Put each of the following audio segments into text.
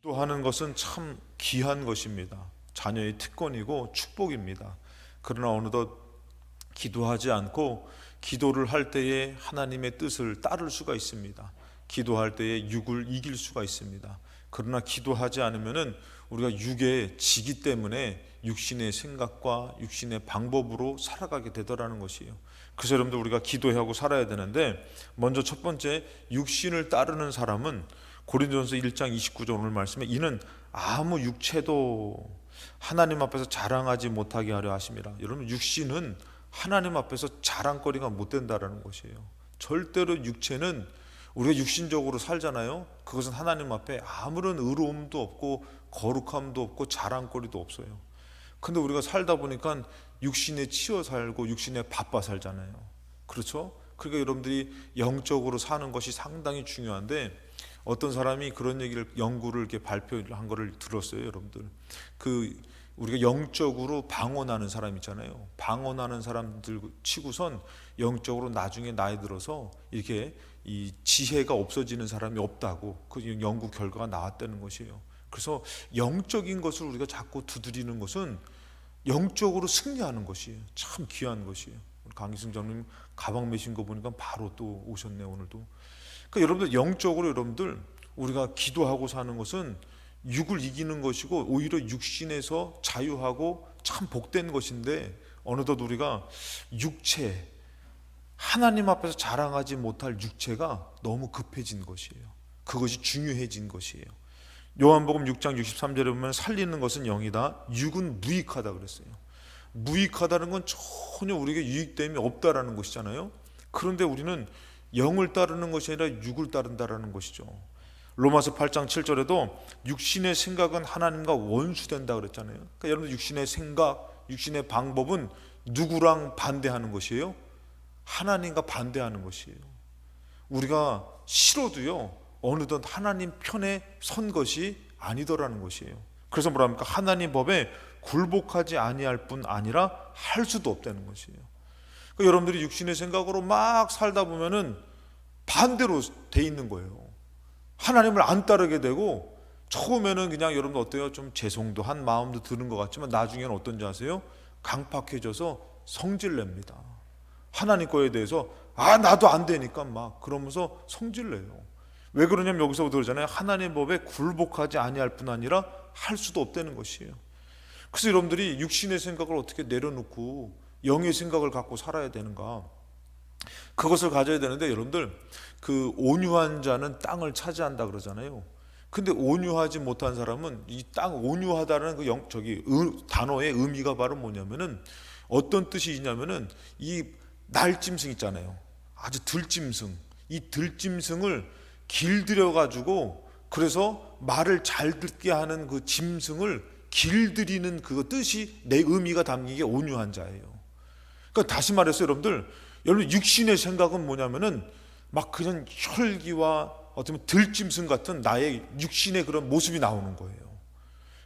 기도하는 것은 참 귀한 것입니다. 자녀의 특권이고 축복입니다. 그러나 어느덧 기도하지 않고 기도를 할 때에 하나님의 뜻을 따를 수가 있습니다. 기도할 때에 육을 이길 수가 있습니다. 그러나 기도하지 않으면은 우리가 육에 지기 때문에 육신의 생각과 육신의 방법으로 살아가게 되더라는 것이에요. 그래서 여러분들 우리가 기도하고 살아야 되는데, 먼저 첫 번째, 육신을 따르는 사람은 고린도전서 1장 29절 오늘 말씀에 이는 아무 육체도 하나님 앞에서 자랑하지 못하게 하려 하심이라. 여러분, 육신은 하나님 앞에서 자랑거리가 못 된다라는 것이에요. 절대로 육체는, 우리가 육신적으로 살잖아요. 그것은 하나님 앞에 아무런 의로움도 없고 거룩함도 없고 자랑거리도 없어요. 근데 우리가 살다 보니까 육신에 치여 살고 육신에 바빠 살잖아요. 그렇죠? 그러니까 여러분들이 영적으로 사는 것이 상당히 중요한데, 어떤 사람이 그런 얘기를, 연구를 이렇게 발표한 거를 들었어요. 여러분들, 우리가 영적으로 방언하는 사람 있잖아요. 방언하는 사람들 치고선 영적으로 나중에 나이 들어서 이렇게 이 지혜가 없어지는 사람이 없다고 그 연구 결과가 나왔다는 것이에요. 그래서 영적인 것을 우리가 자꾸 두드리는 것은 영적으로 승리하는 것이에요. 참 귀한 것이에요. 강기승 장로님 가방 메신 거 보니까 바로 또 오셨네요, 오늘도. 그러니까 여러분들, 영적으로 여러분들 우리가 기도하고 사는 것은 육을 이기는 것이고 오히려 육신에서 자유하고 참 복된 것인데, 어느덧 우리가 육체, 하나님 앞에서 자랑하지 못할 육체가 너무 급해진 것이에요. 그것이 중요해진 것이에요. 요한복음 6장 63절에 보면 살리는 것은 영이다, 육은 무익하다 그랬어요. 무익하다는 건 전혀 우리에게 유익됨이 없다라는 것이잖아요. 그런데 우리는 영을 따르는 것이 아니라 육을 따른다라는 것이죠. 로마서 8장 7절에도 육신의 생각은 하나님과 원수된다 그랬잖아요. 그러니까 여러분, 육신의 생각, 육신의 방법은 누구랑 반대하는 것이에요? 하나님과 반대하는 것이에요. 우리가 싫어도요, 어느덧 하나님 편에 선 것이 아니더라는 것이에요. 그래서 뭐라 합니까? 하나님 법에 굴복하지 아니할 뿐 아니라 할 수도 없다는 것이에요. 그러니까 여러분들이 육신의 생각으로 막 살다 보면은 반대로 돼 있는 거예요. 하나님을 안 따르게 되고, 처음에는 그냥 여러분 어때요? 좀 죄송도 한 마음도 드는 것 같지만 나중에는 어떤지 아세요? 강팍해져서 성질냅니다. 하나님 거에 대해서 나도 안 되니까 막 그러면서 성질내요. 왜 그러냐면 여기서 그러잖아요. 하나님 법에 굴복하지 아니할 뿐 아니라 할 수도 없다는 것이에요. 그래서 여러분들이 육신의 생각을 어떻게 내려놓고 영의 생각을 갖고 살아야 되는가? 그것을 가져야 되는데, 여러분들, 그 온유한 자는 땅을 차지한다 그러잖아요. 근데 온유하지 못한 사람은, 이 땅, 온유하다는 단어의 의미가 바로 뭐냐면은, 어떤 뜻이 있냐면은 이 날짐승 있잖아요. 아주 들짐승. 이 들짐승을 길들여 가지고, 그래서 말을 잘 듣게 하는 그 짐승을 길들이는 그 뜻이, 내 의미가 담긴 게 온유한 자예요. 그러니까 다시 말해서 여러분 육신의 생각은 뭐냐면은 막 그냥 혈기와 어쩌면 들짐승 같은 나의 육신의 그런 모습이 나오는 거예요.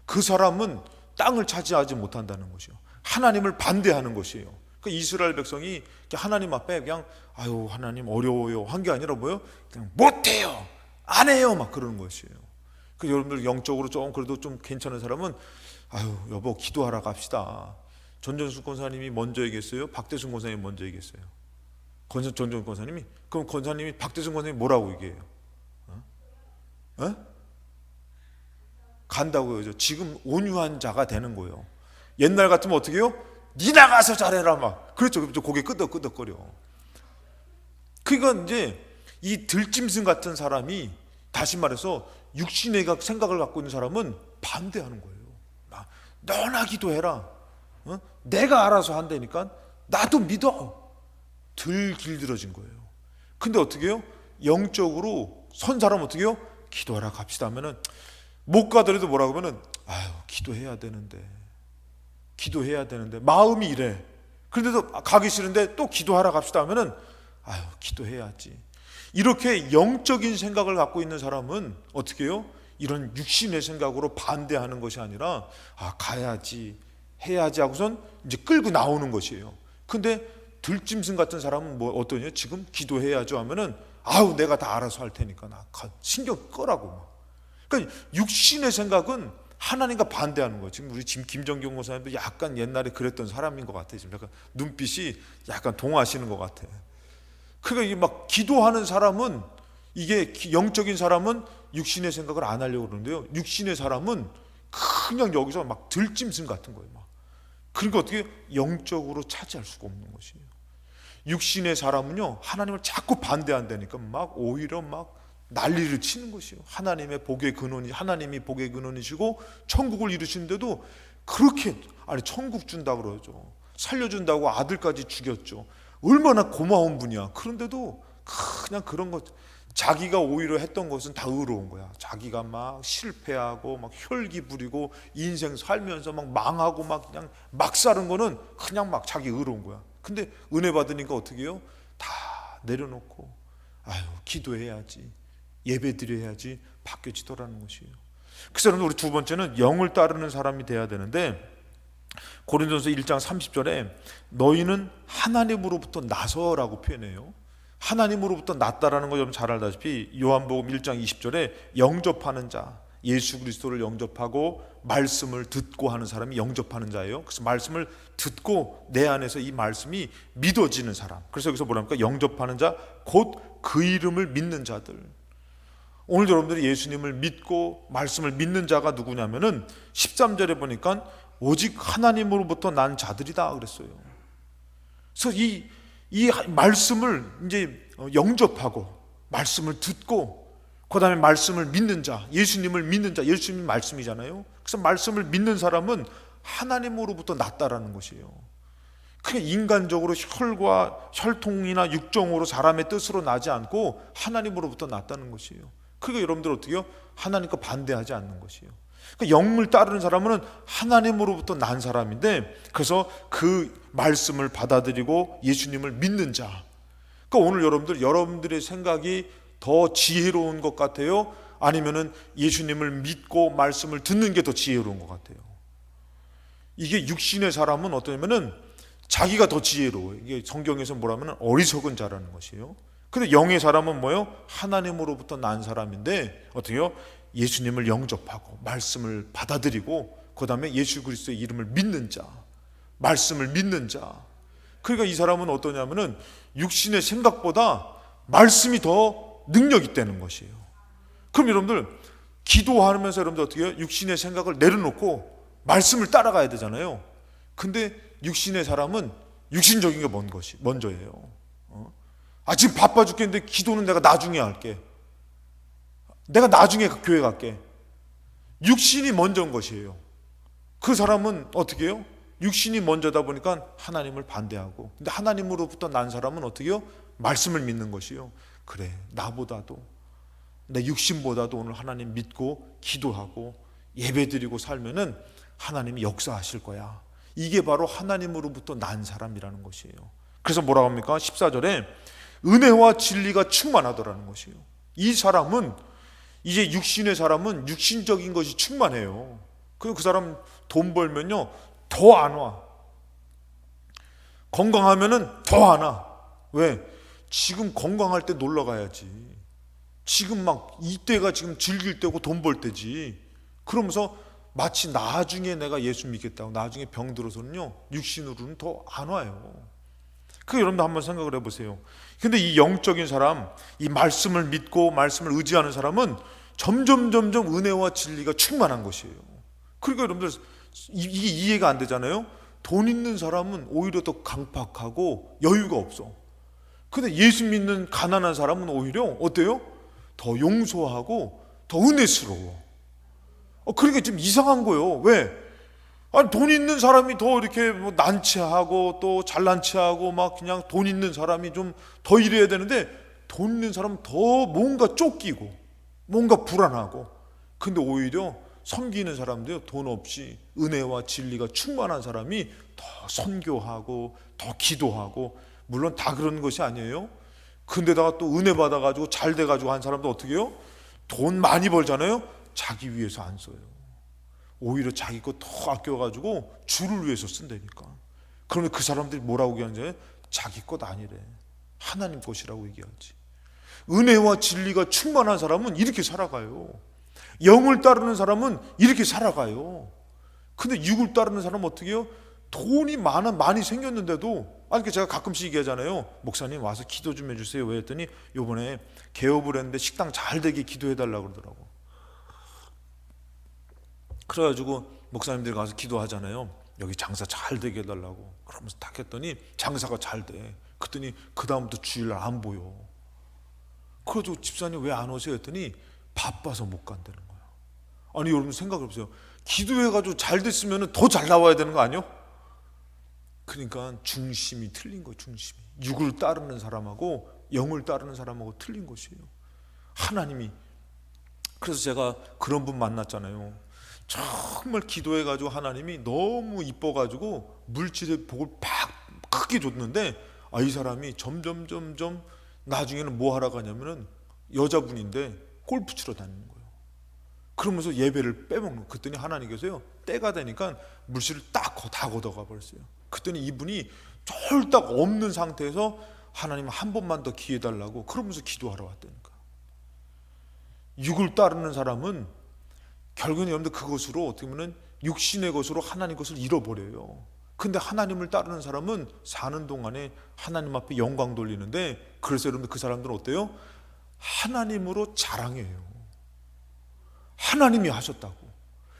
그 사람은 땅을 차지하지 못한다는 것이요, 하나님을 반대하는 것이에요. 그러니까 이스라엘 백성이 하나님 앞에 그냥 아유 하나님 어려워요 한 게 아니라 뭐요? 그냥 못해요, 안 해요, 막 그러는 것이에요. 그 여러분들 영적으로 좀 그래도 좀 괜찮은 사람은 아유 여보 기도하러 갑시다. 전전숙 권사님이 먼저 얘기했어요? 박대순 권사님이 먼저 얘기했어요? 전전 권사님이? 그럼 권사님이 박대순 권사님이 뭐라고 얘기해요? 간다고요. 지금 온유한 자가 되는 거예요. 옛날 같으면 어떻게 해요? 니 나가서 잘해라 막 그렇죠. 고개 끄덕끄덕거려. 그러니까 이제 이 들짐승 같은 사람이, 다시 말해서 육신의 생각을 갖고 있는 사람은 반대하는 거예요. 너나 기도해라. 내가 알아서 한다니까 나도 믿어. 덜 길들어진 거예요. 근데 어떻게 해요? 영적으로 선 사람은 어떻게 해요? 기도하러 갑시다 하면은, 못 가더라도 뭐라고 하면은 아유 기도해야 되는데 마음이 이래. 그런데도 가기 싫은데 또 기도하러 갑시다 하면은 아유 기도해야지. 이렇게 영적인 생각을 갖고 있는 사람은 어떻게 해요? 이런 육신의 생각으로 반대하는 것이 아니라 가야지 해야지 하고선 이제 끌고 나오는 것이에요. 근데 들짐승 같은 사람은 뭐 어떠냐? 지금 기도해야죠 하면은 아우 내가 다 알아서 할 테니까 나 신경 끄라고 막. 그러니까 육신의 생각은 하나님과 반대하는 거예요. 지금 우리 김정경 목사님도 약간 옛날에 그랬던 사람인 것 같아요. 지금 약간 눈빛이 약간 동하시는 것 같아요. 그러니까 이게 막 기도하는 사람은, 이게 영적인 사람은 육신의 생각을 안 하려고 그러는데요, 육신의 사람은 그냥 여기서 막 들짐승 같은 거예요. 막. 그러니까 어떻게 영적으로 차지할 수가 없는 것이에요. 육신의 사람은요, 하나님을 자꾸 반대한다니까 막 오히려 막 난리를 치는 것이에요. 하나님의 복의 근원이, 하나님이 복의 근원이시고 천국을 이루시는데도 그렇게, 아니 천국 준다 그러죠. 살려준다고 아들까지 죽였죠. 얼마나 고마운 분이야. 그런데도 그냥 그런 것, 자기가 오히려 했던 것은 다 의로운 거야. 자기가 막 실패하고 막 혈기 부리고 인생 살면서 막 망하고 막 그냥 막 사는 거는 그냥 막 자기 의로운 거야. 근데 은혜 받으니까 어떻게 해요? 다 내려놓고 아유 기도해야지, 예배 드려야지 바뀌어지더라는 것이에요. 그래서 여러분, 우리 두 번째는 영을 따르는 사람이 돼야 되는데, 고린도전서 1장 30절에 너희는 하나님으로부터 나서라고 표현해요. 하나님으로부터 났다라는 거 여러분 잘 알다시피 요한복음 1장 20절에 영접하는 자, 예수 그리스도를 영접하고 말씀을 듣고 하는 사람이 영접하는 자예요. 그래서 말씀을 듣고 내 안에서 이 말씀이 믿어지는 사람. 그래서 여기서 뭐랍니까? 영접하는 자, 곧 그 이름을 믿는 자들. 오늘 여러분들이 예수님을 믿고 말씀을 믿는 자가 누구냐면은 13절에 보니까 오직 하나님으로부터 난 자들이다 그랬어요. 그래서 이 말씀을 이제 영접하고 말씀을 듣고 그 다음에 말씀을 믿는 자, 예수님을 믿는 자, 예수님 말씀이잖아요. 그래서 말씀을 믿는 사람은 하나님으로부터 났다라는 것이에요. 그냥 인간적으로 혈통이나 육정으로 사람의 뜻으로 나지 않고 하나님으로부터 났다는 것이에요. 그러니까 여러분들 어떻게 해요? 하나님과 반대하지 않는 것이에요. 그러니까 영을 따르는 사람은 하나님으로부터 난 사람인데, 그래서 그 말씀을 받아들이고 예수님을 믿는 자. 그러니까 오늘 여러분들의 생각이 더 지혜로운 것 같아요? 아니면은 예수님을 믿고 말씀을 듣는 게 더 지혜로운 것 같아요? 이게 육신의 사람은 어떠냐면은 자기가 더 지혜로워요. 이게 성경에서 뭐라면 어리석은 자라는 것이에요. 근데 영의 사람은 뭐예요? 하나님으로부터 난 사람인데 어떻게요? 예수님을 영접하고 말씀을 받아들이고 그 다음에 예수 그리스도의 이름을 믿는 자, 말씀을 믿는 자. 그러니까 이 사람은 어떠냐면은 육신의 생각보다 말씀이 더 능력 있다는 것이에요. 그럼 여러분들 기도하면서 여러분들 어떻게 해요? 육신의 생각을 내려놓고 말씀을 따라가야 되잖아요. 근데 육신의 사람은 육신적인 게 먼저예요. 지금 바빠 죽겠는데 기도는 내가 나중에 할게. 내가 나중에 교회 갈게. 육신이 먼저인 것이에요. 그 사람은 어떻게 해요? 육신이 먼저다 보니까 하나님을 반대하고, 근데 하나님으로부터 난 사람은 어떻게 해요? 말씀을 믿는 것이요. 그래, 나보다도, 내 육신보다도 오늘 하나님 믿고 기도하고 예배드리고 살면은 하나님이 역사하실 거야. 이게 바로 하나님으로부터 난 사람이라는 것이에요. 그래서 뭐라고 합니까? 14절에 은혜와 진리가 충만하더라는 것이에요. 이 사람은, 이제 육신의 사람은 육신적인 것이 충만해요. 그 사람 돈 벌면요 더 안 와. 건강하면은 더 안 와. 왜? 지금 건강할 때 놀러 가야지. 지금 막 이때가 지금 즐길 때고 돈 벌 때지. 그러면서 마치 나중에 내가 예수 믿겠다고 나중에 병 들어서는요 육신으로는 더 안 와요. 그 여러분도 한번 생각을 해보세요. 근데 이 영적인 사람, 이 말씀을 믿고 말씀을 의지하는 사람은 점점 은혜와 진리가 충만한 것이에요. 그러니까 여러분들 이게 이해가 안 되잖아요. 돈 있는 사람은 오히려 더 강팍하고 여유가 없어. 근데 예수 믿는 가난한 사람은 오히려 어때요? 더 용서하고 더 은혜스러워. 그러니까 좀 이상한 거예요. 왜? 아니 돈 있는 사람이 더 이렇게 뭐 난처하고 또 잘난 체하고 막 그냥 돈 있는 사람이 좀 더 이래야 되는데, 돈 있는 사람은 더 뭔가 쫓기고 뭔가 불안하고, 근데 오히려 섬기는 사람도요 돈 없이 은혜와 진리가 충만한 사람이 더 선교하고 더 기도하고, 물론 다 그런 것이 아니에요. 근데다가 또 은혜 받아가지고 잘 돼가지고 한 사람도 어떻게 해요? 돈 많이 벌잖아요. 자기 위해서 안 써요. 오히려 자기 거 더 아껴가지고 주를 위해서 쓴다니까. 그러면 그 사람들이 뭐라고 얘기하는지, 자기 것 아니래, 하나님 것이라고 얘기하지. 은혜와 진리가 충만한 사람은 이렇게 살아가요. 영을 따르는 사람은 이렇게 살아가요. 근데 육을 따르는 사람은 어떻게 해요? 돈이 많이 생겼는데도, 아니, 제가 가끔씩 얘기하잖아요. 목사님 와서 기도 좀 해주세요. 왜 했더니 요번에 개업을 했는데 식당 잘 되게 기도해달라고 그러더라고. 그래가지고 목사님들이 가서 기도하잖아요. 여기 장사 잘 되게 해달라고. 그러면서 딱 했더니 장사가 잘 돼. 그랬더니 그 다음부터 주일날 안 보여. 그래도 집사님 왜 안 오세요? 했더니 바빠서 못 간다는 거야. 아니, 여러분 생각해 보세요. 기도해가지고 잘 됐으면 더 잘 나와야 되는 거 아니요? 그러니까 중심이 틀린 거예요. 중심이. 육을 따르는 사람하고 영을 따르는 사람하고 틀린 것이에요. 하나님이. 그래서 제가 그런 분 만났잖아요. 정말 기도해가지고 하나님이 너무 이뻐가지고 물질의 복을 팍 크게 줬는데, 이 사람이 점점 나중에는 뭐 하러 가냐면은 여자분인데 골프 치러 다니는 거예요. 그러면서 예배를 빼먹는 거예요. 그랬더니 하나님께서요, 때가 되니까 물질을 딱 다 걷어가 버렸어요. 그랬더니 이분이 쫄딱 없는 상태에서 하나님 한 번만 더 기회 달라고 그러면서 기도하러 왔다니까. 육을 따르는 사람은 결국은 여러분들 그것으로 어떻게 보면 육신의 것으로 하나님 것을 잃어버려요. 근데 하나님을 따르는 사람은 사는 동안에 하나님 앞에 영광 돌리는데, 그래서 여러분들 그 사람들은 어때요? 하나님으로 자랑해요. 하나님이 하셨다고.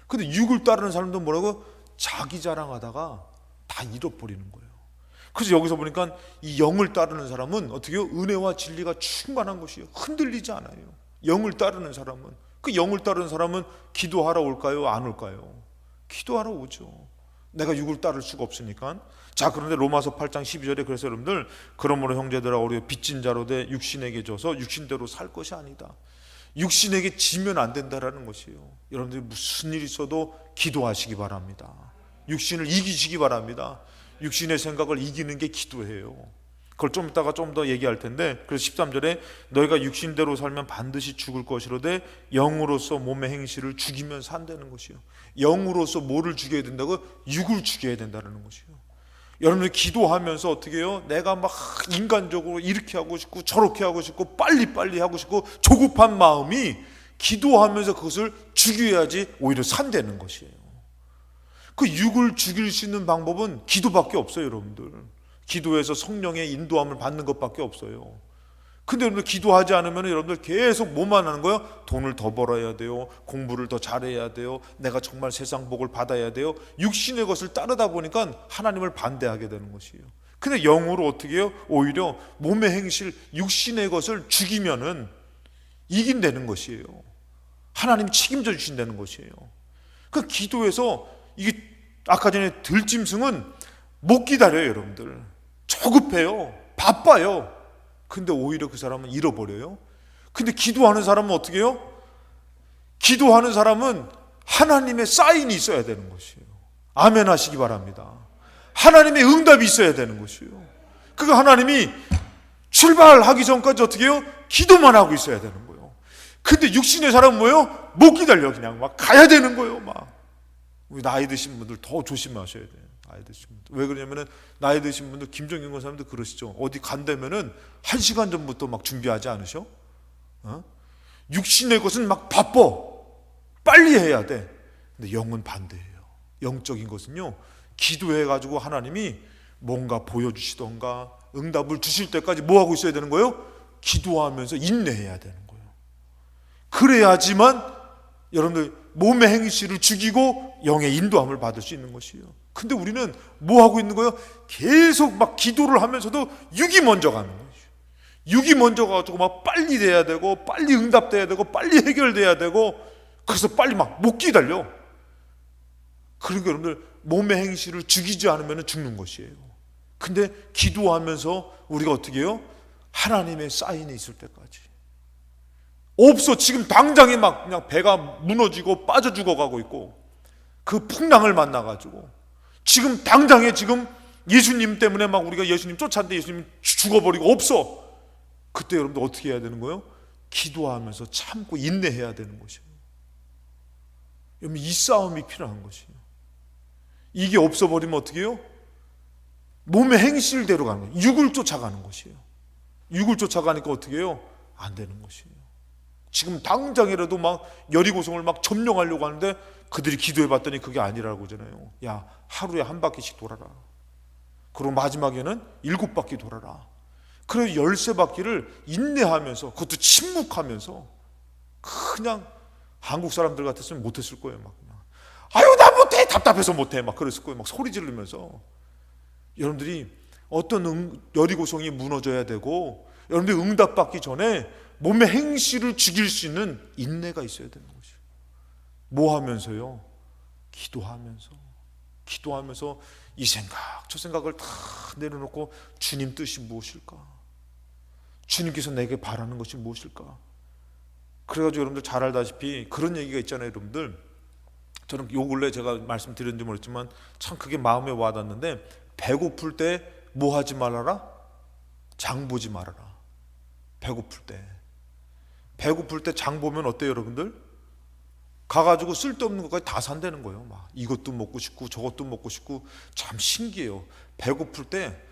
근데 육을 따르는 사람들은 뭐라고? 자기 자랑하다가 다 잃어버리는 거예요. 그래서 여기서 보니까 이 영을 따르는 사람은 어떻게 해요? 은혜와 진리가 충만한 것이에요. 흔들리지 않아요. 영을 따르는 사람은. 그 영을 따르는 사람은 기도하러 올까요? 안 올까요? 기도하러 오죠. 내가 육을 따를 수가 없으니까. 자, 그런데 로마서 8장 12절에 그래서 여러분들, 그러므로 형제들아 우리가 빚진 자로 돼 육신에게 져서 육신대로 살 것이 아니다. 육신에게 지면 안 된다라는 것이에요. 여러분들이 무슨 일이 있어도 기도하시기 바랍니다. 육신을 이기시기 바랍니다. 육신의 생각을 이기는 게 기도예요. 그걸 좀 이따가 좀 더 얘기할 텐데, 그래서 13절에 너희가 육신대로 살면 반드시 죽을 것이로되 영으로서 몸의 행실을 죽이면 산다는 것이요. 영으로서 뭐를 죽여야 된다고? 육을 죽여야 된다는 것이요. 여러분들 기도하면서 어떻게 해요? 내가 막 인간적으로 이렇게 하고 싶고 저렇게 하고 싶고 빨리빨리 하고 싶고 조급한 마음이 기도하면서 그것을 죽여야지 오히려 산다는 것이에요. 그 육을 죽일 수 있는 방법은 기도밖에 없어요. 여러분들 기도해서 성령의 인도함을 받는 것밖에 없어요. 근데 여러분들 기도하지 않으면 여러분들 계속 뭐만 하는 거예요? 돈을 더 벌어야 돼요. 공부를 더 잘해야 돼요. 내가 정말 세상 복을 받아야 돼요. 육신의 것을 따르다 보니까 하나님을 반대하게 되는 것이에요. 근데 영으로 어떻게 해요? 오히려 몸의 행실, 육신의 것을 죽이면은 이긴다는 것이에요. 하나님이 책임져 주신다는 것이에요. 그 기도에서 이게 아까 전에 들짐승은 못 기다려요. 여러분들 조급해요. 바빠요. 근데 오히려 그 사람은 잃어버려요. 근데 기도하는 사람은 어떻게 해요? 기도하는 사람은 하나님의 사인이 있어야 되는 것이에요. 아멘 하시기 바랍니다. 하나님의 응답이 있어야 되는 것이에요. 그거 하나님이 출발하기 전까지 어떻게 해요? 기도만 하고 있어야 되는 거예요. 근데 육신의 사람은 뭐예요? 못 기다려. 그냥 막 가야 되는 거예요. 막. 우리 나이 드신 분들 더 조심하셔야 돼요. 나이 드신 분들. 왜 그러냐면은 나이 드신 분들, 김종인 권사님도 그러시죠. 어디 간다면은 1시간 전부터 막 준비하지 않으셔? 육신의 것은 막 바빠. 빨리 해야 돼. 근데 영은 반대예요. 영적인 것은요, 기도해가지고 하나님이 뭔가 보여주시던가 응답을 주실 때까지 뭐 하고 있어야 되는 거예요? 기도하면서 인내해야 되는 거예요. 그래야지만 여러분들 몸의 행실을 죽이고 영의 인도함을 받을 수 있는 것이에요. 근데 우리는 뭐 하고 있는 거예요? 계속 막 기도를 하면서도 육이 먼저 가는 거예요. 육이 먼저 가가지고 막 빨리 돼야 되고 빨리 응답돼야 되고 빨리 해결돼야 되고, 그래서 빨리 막 못 기다려. 그러니까 여러분들 몸의 행실을 죽이지 않으면 죽는 것이에요. 근데 기도하면서 우리가 어떻게 해요? 하나님의 사인이 있을 때까지. 없어. 지금 당장에 막 그냥 배가 무너지고 빠져 죽어가고 있고 그 풍랑을 만나가지고 지금 당장에 지금 예수님 때문에 막 우리가 예수님 쫓았는데 예수님 죽어버리고 없어. 그때 여러분들 어떻게 해야 되는 거예요? 기도하면서 참고 인내해야 되는 것이에요. 여러분 이 싸움이 필요한 것이에요. 이게 없어버리면 어떻게 해요? 몸의 행실대로 가는 거예요. 육을 쫓아가는 것이에요. 육을 쫓아가니까 어떻게 해요? 안 되는 것이에요. 지금 당장이라도 막 여리고성을 막 점령하려고 하는데 그들이 기도해 봤더니 그게 아니라고 하잖아요. 야, 하루에 한 바퀴씩 돌아라. 그리고 마지막에는 7바퀴 돌아라. 그래서 13바퀴를 인내하면서, 그것도 침묵하면서, 그냥 한국 사람들 같았으면 못했을 거예요. 막 그냥 아유 나 못해, 답답해서 못해, 막 그랬을 거예요. 막 소리 지르면서. 여러분들이 어떤 여리고성이 무너져야 되고, 여러분들이 응답받기 전에 몸의 행실을 죽일 수 있는 인내가 있어야 되는 거죠. 뭐 하면서요? 기도하면서 이 생각 저 생각을 다 내려놓고 주님 뜻이 무엇일까? 주님께서 내게 바라는 것이 무엇일까? 그래가지고 여러분들 잘 알다시피 그런 얘기가 있잖아요. 여러분들, 저는 요 근래 제가 말씀드렸는지 모르겠지만 참 그게 마음에 와닿는데, 배고플 때 뭐 하지 말아라? 장 보지 말아라. 배고플 때 장 보면 어때요 여러분들? 가가지고 쓸데없는 것까지 다 산다는 거예요. 막 이것도 먹고 싶고 저것도 먹고 싶고. 참 신기해요. 배고플 때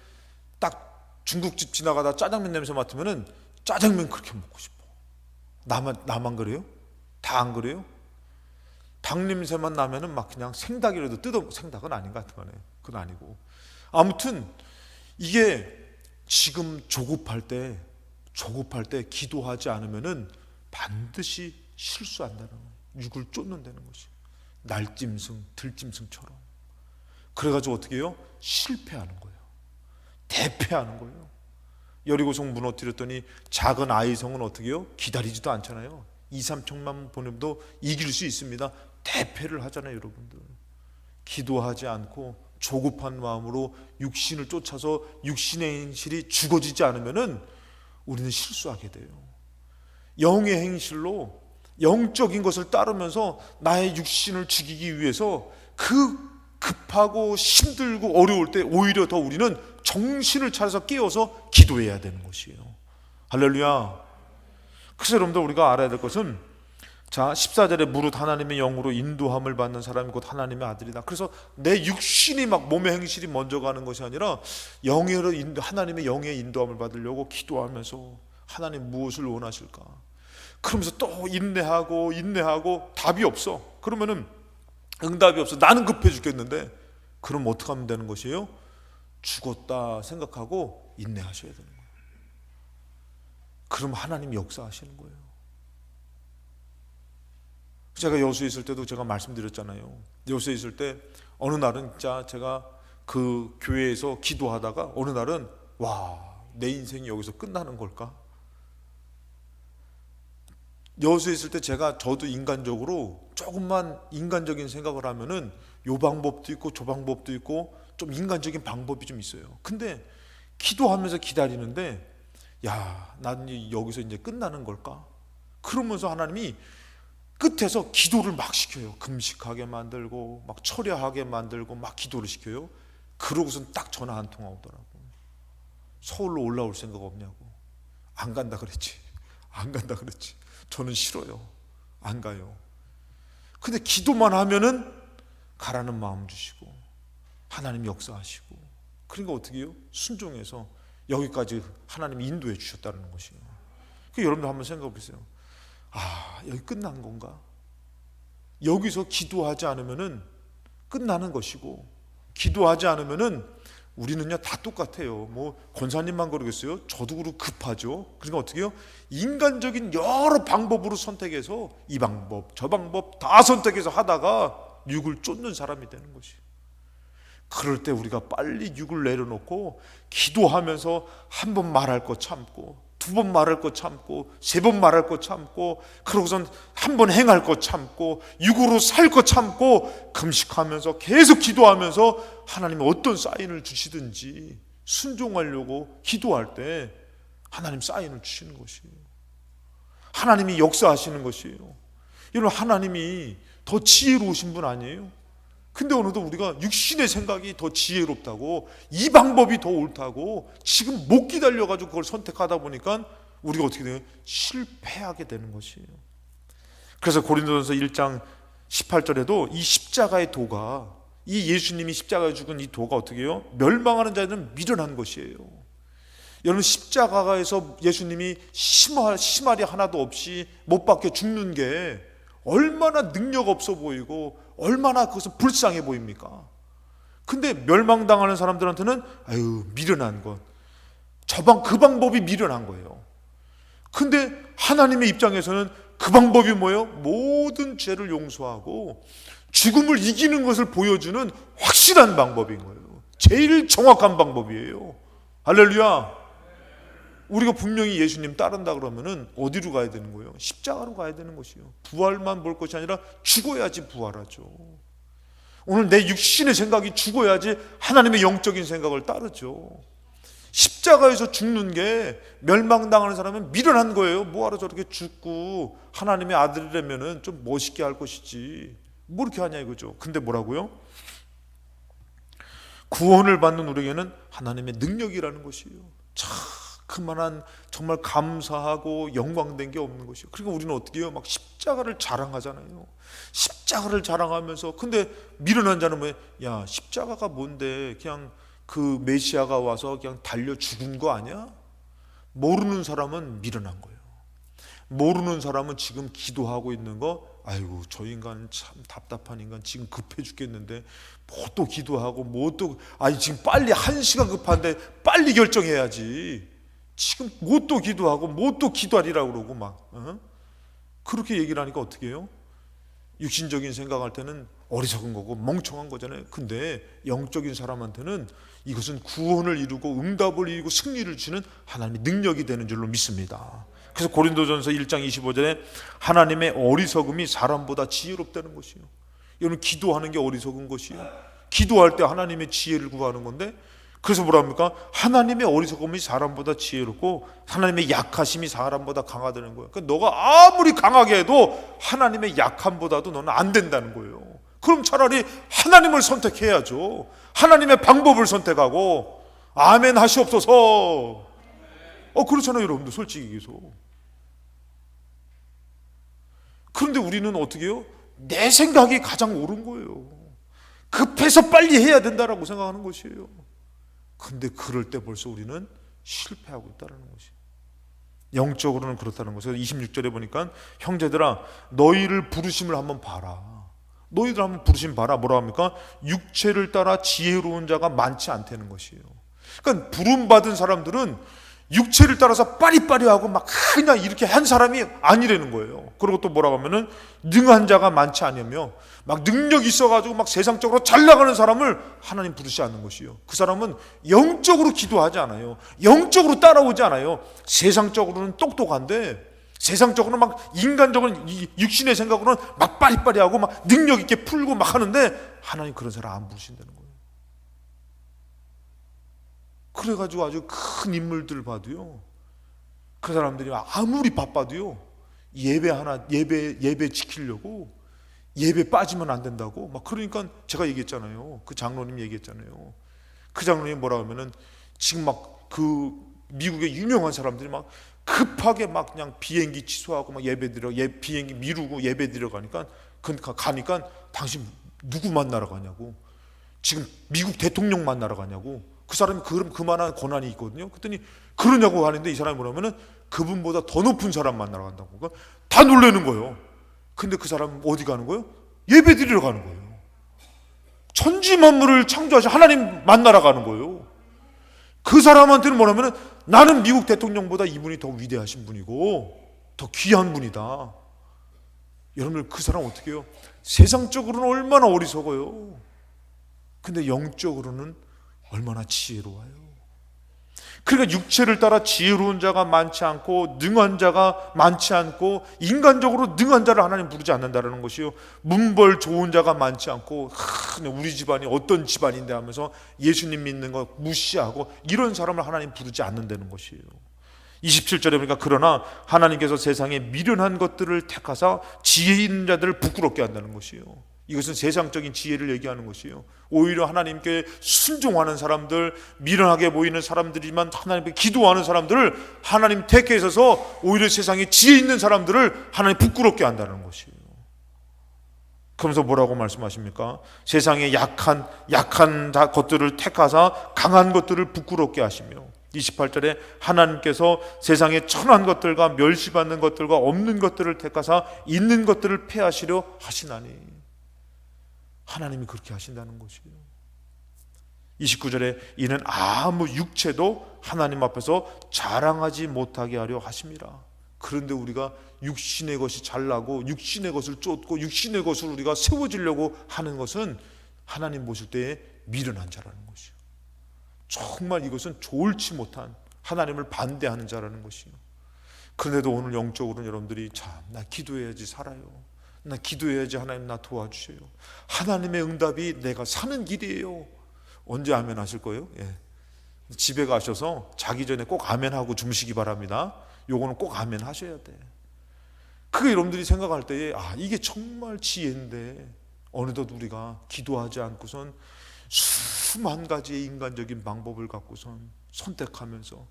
딱 중국집 지나가다 짜장면 냄새 맡으면은 짜장면 그렇게 먹고 싶어. 나만 그래요? 다 안 그래요? 닭 냄새만 나면은 막 그냥 생닭이라도 생닭은 아닌 것 같은 거네. 그건 아니고. 아무튼 이게 지금 조급할 때 기도하지 않으면은 반드시 실수한다는 거예요. 육을 쫓는다는 것이. 날짐승, 들짐승처럼. 그래가지고 어떻게 해요? 실패하는 거예요. 대패하는 거예요. 여리고성 무너뜨렸더니 작은 아이성은 어떻게 해요? 기다리지도 않잖아요. 2, 3척만 보내도 이길 수 있습니다. 대패를 하잖아요. 여러분들, 기도하지 않고 조급한 마음으로 육신을 쫓아서 육신의 행실이 죽어지지 않으면은 우리는 실수하게 돼요. 영의 행실로 영적인 것을 따르면서 나의 육신을 죽이기 위해서 그 급하고 힘들고 어려울 때 오히려 더 우리는 정신을 차려서 깨어서 기도해야 되는 것이에요. 할렐루야. 그래서 여러분들, 우리가 알아야 될 것은, 자 14절에 무릇 하나님의 영으로 인도함을 받는 사람이 곧 하나님의 아들이다. 그래서 내 육신이 막 몸의 행실이 먼저 가는 것이 아니라 하나님의 영의 인도함을 받으려고 기도하면서 하나님 무엇을 원하실까? 그러면서 또 인내하고 답이 없어. 그러면은 응답이 없어. 나는 급해 죽겠는데. 그럼 어떻게 하면 되는 것이에요? 죽었다 생각하고 인내하셔야 되는 거예요. 그럼 하나님이 역사하시는 거예요. 제가 여수에 있을 때도 제가 말씀드렸잖아요. 여수에 있을 때 어느 날은 진짜 제가 그 교회에서 기도하다가 어느 날은 내 인생이 여기서 끝나는 걸까? 여수에 있을 때 저도 인간적으로 조금만 인간적인 생각을 하면은 요 방법도 있고 저 방법도 있고 좀 인간적인 방법이 좀 있어요. 근데 기도하면서 기다리는데 나는 여기서 이제 끝나는 걸까? 그러면서 하나님이 끝에서 기도를 막 시켜요. 금식하게 만들고 막 철야하게 만들고 막 기도를 시켜요. 그러고선 딱 전화 한 통화 오더라고. 서울로 올라올 생각 없냐고. 안 간다 그랬지. 저는 싫어요. 안 가요. 근데 기도만 하면은 가라는 마음 주시고 하나님 역사하시고, 그러니까 어떻게 해요? 순종해서 여기까지 하나님이 인도해 주셨다는 것이에요. 여러분들 한번 생각해 보세요. 여기 끝난 건가? 여기서 기도하지 않으면은 끝나는 것이고, 기도하지 않으면은 우리는요 다 똑같아요. 뭐 권사님만 그러겠어요? 저도 그렇고 급하죠. 그러니까 어떻게 해요? 인간적인 여러 방법으로 선택해서 이 방법 저 방법 다 선택해서 하다가 육을 쫓는 사람이 되는 것이. 그럴 때 우리가 빨리 육을 내려놓고 기도하면서 한 번 말할 거 참고, 두 번 말할 거 참고, 세 번 말할 거 참고, 그러고선 한 번 행할 거 참고, 육으로 살 거 참고, 금식하면서 계속 기도하면서 하나님이 어떤 사인을 주시든지 순종하려고 기도할 때 하나님 사인을 주시는 것이에요. 하나님이 역사하시는 것이에요. 여러분, 하나님이 더 지혜로우신 분 아니에요? 근데 오늘도 우리가 육신의 생각이 더 지혜롭다고, 이 방법이 더 옳다고 지금 못 기다려가지고 그걸 선택하다 보니까 우리가 어떻게 돼요? 실패하게 되는 것이에요. 그래서 고린도전서 1장 18절에도 이 십자가의 도가, 이 예수님이 십자가에 죽은 이 도가 어떻게 해요? 멸망하는 자는 미련한 것이에요. 여러분, 십자가에서 예수님이 심할이 하나도 없이 못 박혀 죽는 게 얼마나 능력 없어 보이고 얼마나 그것은 불쌍해 보입니까? 근데 멸망당하는 사람들한테는 아유, 미련한 것, 그 방법이 미련한 거예요. 근데 하나님의 입장에서는 그 방법이 뭐예요? 모든 죄를 용서하고 죽음을 이기는 것을 보여주는 확실한 방법인 거예요. 제일 정확한 방법이에요. 할렐루야. 우리가 분명히 예수님 따른다 그러면은 어디로 가야 되는 거예요? 십자가로 가야 되는 것이요. 부활만 볼 것이 아니라 죽어야지 부활하죠. 오늘 내 육신의 생각이 죽어야지 하나님의 영적인 생각을 따르죠. 십자가에서 죽는 게 멸망당하는 사람은 미련한 거예요. 뭐하러 저렇게 죽고 하나님의 아들이라면은 좀 멋있게 할 것이지 뭐 이렇게 하냐 이거죠. 근데 뭐라고요? 구원을 받는 우리에게는 하나님의 능력이라는 것이에요. 참 그만한 정말 감사하고 영광된 게 없는 것이에요. 그러니까 우리는 어떻게 해요? 막 십자가를 자랑하잖아요. 십자가를 자랑하면서 근데 미련한 자는 뭐예요? 야, 십자가가 뭔데 그냥 그 메시아가 와서 그냥 달려 죽은 거 아니야? 모르는 사람은 미련한 거예요. 모르는 사람은 지금 기도하고 있는 거, 아이고 저 인간 참 답답한 인간 지금 급해 죽겠는데 뭐 또 기도하고 뭐 또 아니 지금 빨리 1시간 급한데 빨리 결정해야지. 지금 뭐 또 기도하고 뭐 또 기도하리라고 그러고 막 그렇게 얘기를 하니까 어떻게 해요? 육신적인 생각할 때는 어리석은 거고 멍청한 거잖아요. 근데 영적인 사람한테는 이것은 구원을 이루고 응답을 이루고 승리를 주는 하나님의 능력이 되는 줄로 믿습니다. 그래서 고린도전서 1장 25절에 하나님의 어리석음이 사람보다 지혜롭다는 것이요. 여러분, 기도하는 게 어리석은 것이요. 기도할 때 하나님의 지혜를 구하는 건데, 그래서 뭐랍니까? 하나님의 어리석음이 사람보다 지혜롭고 하나님의 약하심이 사람보다 강하다는 거예요. 그러니까 너가 아무리 강하게 해도 하나님의 약함보다도 너는 안 된다는 거예요. 그럼 차라리 하나님을 선택해야죠. 하나님의 방법을 선택하고 아멘 하시옵소서. 그렇잖아요, 여러분들. 솔직히 얘기해서. 그런데 우리는 어떻게 해요? 내 생각이 가장 옳은 거예요. 급해서 빨리 해야 된다라고 생각하는 것이에요. 근데 그럴 때 벌써 우리는 실패하고 있다는 것이에요. 영적으로는 그렇다는 것이에요. 26절에 보니까 형제들아 너희를 부르심을 한번 봐라. 너희들 한번 부르심 봐라. 뭐라 합니까? 육체를 따라 지혜로운 자가 많지 않다는 것이에요. 그러니까 부름받은 사람들은 육체를 따라서 빠리빠리하고 막 그냥 이렇게 한 사람이 아니라는 거예요. 그리고 또 뭐라고 하면은 능한 자가 많지 않으며 막 능력이 있어가지고 막 세상적으로 잘 나가는 사람을 하나님 부르지 않는 것이요. 그 사람은 영적으로 기도하지 않아요. 영적으로 따라오지 않아요. 세상적으로는 똑똑한데 세상적으로는 막 인간적으로는 육신의 생각으로는 막 빠리빠리하고 막 능력 있게 풀고 막 하는데 하나님 그런 사람 안 부르신다는 거예요. 그래가지고 아주 큰 인물들 봐도요, 그 사람들이 아무리 바빠도요 예배 지키려고 예배 빠지면 안 된다고 막 그러니까 제가 얘기했잖아요. 그 장로님 얘기했잖아요. 그 장로님 뭐라 하면은 지금 막 그 미국의 유명한 사람들이 막 급하게 막 그냥 비행기 취소하고 막 비행기 미루고 예배 드려 가니까 당신 누구 만나러 가냐고, 지금 미국 대통령 만나러 가냐고. 그 사람이 그만한 권한이 있거든요. 그랬더니 그러냐고 하는데 이 사람이 뭐냐면은 그분보다 더 높은 사람 만나러 간다고. 그러니까 다 놀라는 거예요. 근데 그 사람은 어디 가는 거예요? 예배 드리러 가는 거예요. 천지 만물을 창조하신 하나님 만나러 가는 거예요. 그 사람한테는 뭐냐면은 나는 미국 대통령보다 이분이 더 위대하신 분이고 더 귀한 분이다. 여러분들 그 사람 어떻게 해요? 세상적으로는 얼마나 어리석어요. 근데 영적으로는 얼마나 지혜로워요. 그러니까 육체를 따라 지혜로운 자가 많지 않고 능한 자가 많지 않고 인간적으로 능한 자를 하나님 부르지 않는다는 것이요. 문벌 좋은 자가 많지 않고 우리 집안이 어떤 집안인데 하면서 예수님 믿는 거 무시하고 이런 사람을 하나님 부르지 않는다는 것이에요. 27절에 보니까 그러나 하나님께서 세상에 미련한 것들을 택하사 지혜 있는 자들을 부끄럽게 한다는 것이에요. 이것은 세상적인 지혜를 얘기하는 것이에요. 오히려 하나님께 순종하는 사람들, 미련하게 보이는 사람들이지만 하나님께 기도하는 사람들을 하나님 택해 있어서 오히려 세상에 지혜 있는 사람들을 하나님 부끄럽게 한다는 것이에요. 그러면서 뭐라고 말씀하십니까? 세상에 약한 것들을 택하사 강한 것들을 부끄럽게 하시며, 28절에 하나님께서 세상의 천한 것들과 멸시받는 것들과 없는 것들을 택하사 있는 것들을 폐하시려 하시나니, 하나님이 그렇게 하신다는 것이에요. 29절에 이는 아무 육체도 하나님 앞에서 자랑하지 못하게 하려 하심이라. 그런데 우리가 육신의 것이 잘나고 육신의 것을 쫓고 육신의 것을 우리가 세워지려고 하는 것은 하나님 보실 때에 미련한 자라는 것이요, 정말 이것은 좋을지 못한 하나님을 반대하는 자라는 것이요. 그런데도 오늘 영적으로는 여러분들이 참, 나 기도해야지 살아요, 나 기도해야지 하나님 나 도와주셔요, 하나님의 응답이 내가 사는 길이에요. 언제 아멘 하실 거예요? 집에 가셔서 자기 전에 꼭 아멘 하고 주무시기 바랍니다. 요거는 꼭 아멘 하셔야 돼. 그게 여러분들이 생각할 때에 이게 정말 지혜인데 어느덧 우리가 기도하지 않고선 수만 가지의 인간적인 방법을 갖고선 선택하면서,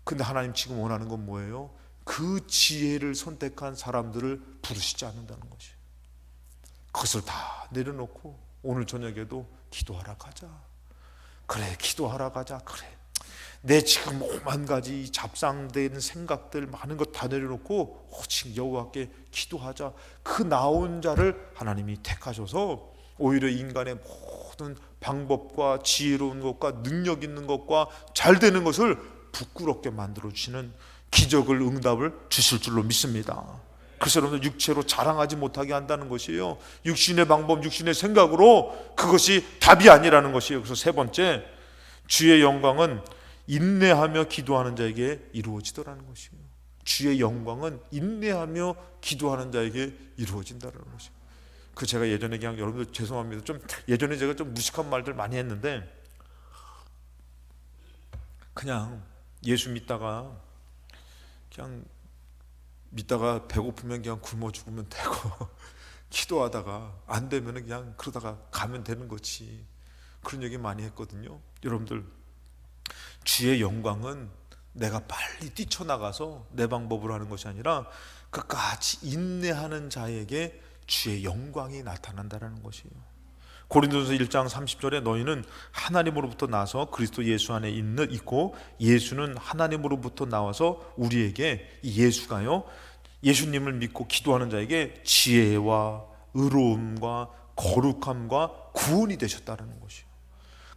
근데 하나님 지금 원하는 건 뭐예요? 그 지혜를 선택한 사람들을 부르시지 않는다는 것이에요. 그것을 다 내려놓고 오늘 저녁에도 기도하러 가자. 그래, 기도하러 가자. 그래, 내 지금 오만 가지 잡상된 생각들 많은 것 다 내려놓고 오직 여호와께 기도하자. 그 나온 자를 하나님이 택하셔서 오히려 인간의 모든 방법과 지혜로운 것과 능력 있는 것과 잘 되는 것을 부끄럽게 만들어 주시는 기적을, 응답을 주실 줄로 믿습니다. 그래서 여러분들 육체로 자랑하지 못하게 한다는 것이에요. 육신의 방법, 육신의 생각으로 그것이 답이 아니라는 것이에요. 그래서 세 번째, 주의 영광은 인내하며 기도하는 자에게 이루어지더라는 것이에요. 주의 영광은 인내하며 기도하는 자에게 이루어진다는 것이에요. 그 제가 예전에 그냥, 여러분들 죄송합니다, 좀 예전에 제가 좀 무식한 말들 많이 했는데, 그냥 예수 믿다가 배고프면 그냥 굶어 죽으면 되고 기도하다가 안 되면 그냥 그러다가 가면 되는 거지, 그런 얘기 많이 했거든요. 여러분들, 주의 영광은 내가 빨리 뛰쳐나가서 내 방법으로 하는 것이 아니라 끝까지 인내하는 자에게 주의 영광이 나타난다는 것이에요. 고린도전서 1장 30절에 너희는 하나님으로부터 나서 그리스도 예수 안에 있고 예수는 하나님으로부터 나와서 우리에게, 이 예수가요, 예수님을 믿고 기도하는 자에게 지혜와 의로움과 거룩함과 구원이 되셨다는 것이에요.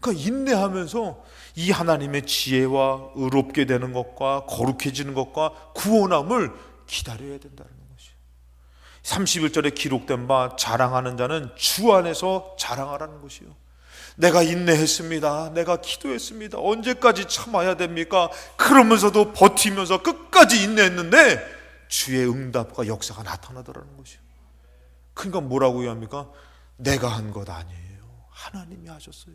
그러니까 인내하면서 이 하나님의 지혜와 의롭게 되는 것과 거룩해지는 것과 구원함을 기다려야 된다는 것이에요. 31절에 기록된 바 자랑하는 자는 주 안에서 자랑하라는 것이요, 내가 인내했습니다, 내가 기도했습니다, 언제까지 참아야 됩니까? 그러면서도 버티면서 끝까지 인내했는데 주의 응답과 역사가 나타나더라는 것이요. 그러니까 뭐라고 합니까? 내가 한 것 아니에요, 하나님이 하셨어요.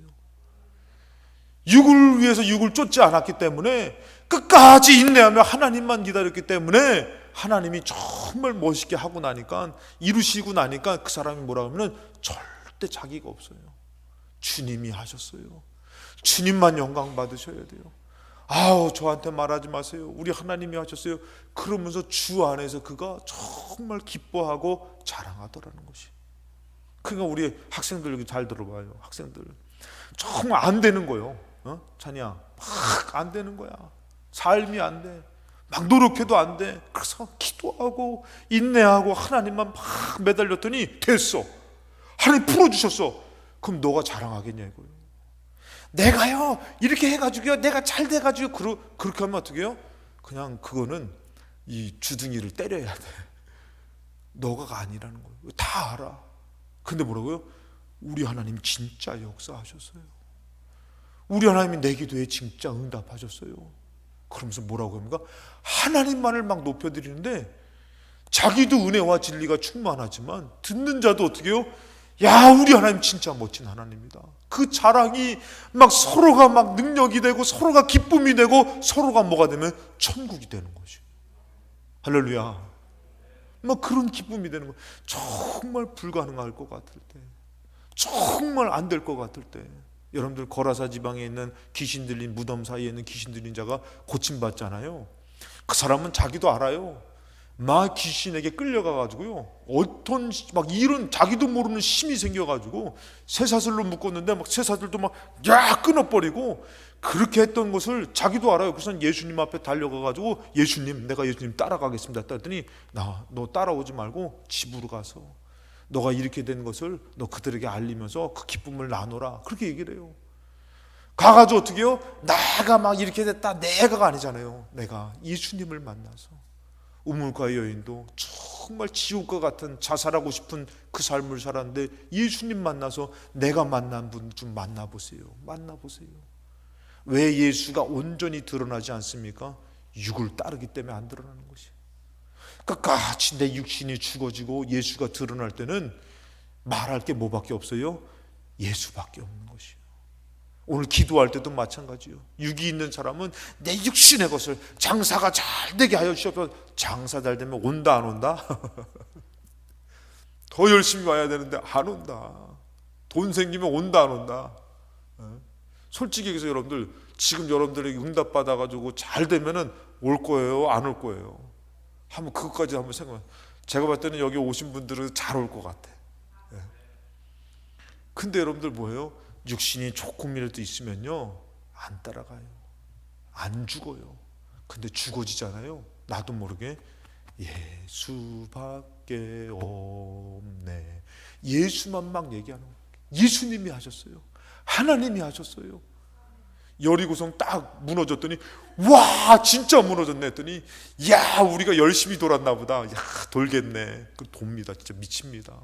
육을 위해서 육을 쫓지 않았기 때문에, 끝까지 인내하며 하나님만 기다렸기 때문에 하나님이 정말 멋있게 하고 나니까, 이루시고 나니까 그 사람이 뭐라고 하면 절대 자기가 없어요. 주님이 하셨어요. 주님만 영광 받으셔야 돼요. 저한테 말하지 마세요, 우리 하나님이 하셨어요. 그러면서 주 안에서 그가 정말 기뻐하고 자랑하더라는 것이. 그러니까 우리 학생들 여기 잘 들어봐요. 학생들 정말 안 되는 거예요. 찬이야, 막 안 되는 거야. 삶이 안 돼. 막 노력해도 안 돼. 그래서 기도하고 인내하고 하나님만 막 매달렸더니 됐어. 하나님 풀어주셨어. 그럼 너가 자랑하겠냐 이거예요. 내가요 이렇게 해가지고요, 내가 잘 돼가지고 그렇게 하면 어떻게 해요? 그냥 그거는 이 주둥이를 때려야 돼. 너가 아니라는 거예요. 다 알아. 근데 뭐라고요? 우리 하나님 진짜 역사하셨어요. 우리 하나님이 내 기도에 진짜 응답하셨어요. 그러면서 뭐라고 합니까? 하나님만을 막 높여드리는데 자기도 은혜와 진리가 충만하지만 듣는 자도 어떻게 해요? 야, 우리 하나님 진짜 멋진 하나님이다. 그 자랑이 막 서로가 막 능력이 되고 서로가 기쁨이 되고 서로가 뭐가 되면 천국이 되는 거죠. 할렐루야. 막 그런 기쁨이 되는 거. 정말 불가능할 것 같을 때, 정말 안 될 것 같을 때, 여러분들 거라사 지방에 있는 귀신 들린 무덤 사이에 있는 귀신 들린 자가 고침받잖아요. 그 사람은 자기도 알아요. 막 귀신에게 끌려가가지고요, 어떤 막 이런 자기도 모르는 힘이 생겨가지고 쇠사슬로 묶었는데 막 쇠사슬도 막 끊어버리고 그렇게 했던 것을 자기도 알아요. 그래서 예수님 앞에 달려가가지고 예수님, 내가 예수님 따라가겠습니다 했더니 너 따라오지 말고 집으로 가서 너가 이렇게 된 것을 너 그들에게 알리면서 그 기쁨을 나누라, 그렇게 얘기를 해요. 가가지고 어떻게 해요? 나가 막 이렇게 됐다, 내가가 아니잖아요. 내가 예수님을 만나서 우물가의 여인도 정말 지옥과 같은 자살하고 싶은 그 삶을 살았는데 예수님 만나서 내가 만난 분 좀 만나보세요. 왜 예수가 온전히 드러나지 않습니까? 육을 따르기 때문에 안 드러나는 것이에요. 끝까지 내 육신이 죽어지고 예수가 드러날 때는 말할 게 뭐밖에 없어요? 예수밖에 없는 것이에요. 오늘 기도할 때도 마찬가지요. 육이 있는 사람은 내 육신의 것을 장사가 잘 되게 하여 주시옵소서. 장사 잘 되면 온다 안 온다? 더 열심히 와야 되는데 안 온다. 돈 생기면 온다 안 온다? 솔직히 얘기해서 여러분들, 지금 여러분들에게 응답 받아가지고 잘 되면은 올 거예요, 안 올 거예요? 한번 그것까지 한번 생각해. 제가 봤을 때는 여기 오신 분들은 잘 올 것 같아. 근데 여러분들 뭐예요? 육신이 조금이라도 있으면요 안 따라가요, 안 죽어요. 근데 죽어지잖아요. 나도 모르게 예수밖에 없네, 예수만 막 얘기하는 거예요. 예수님이 하셨어요. 하나님이 하셨어요. 여리고성 딱 무너졌더니 와 진짜 무너졌네 했더니 야 우리가 열심히 돌았나 보다, 야 돌겠네. 그 돕니다. 진짜 미칩니다.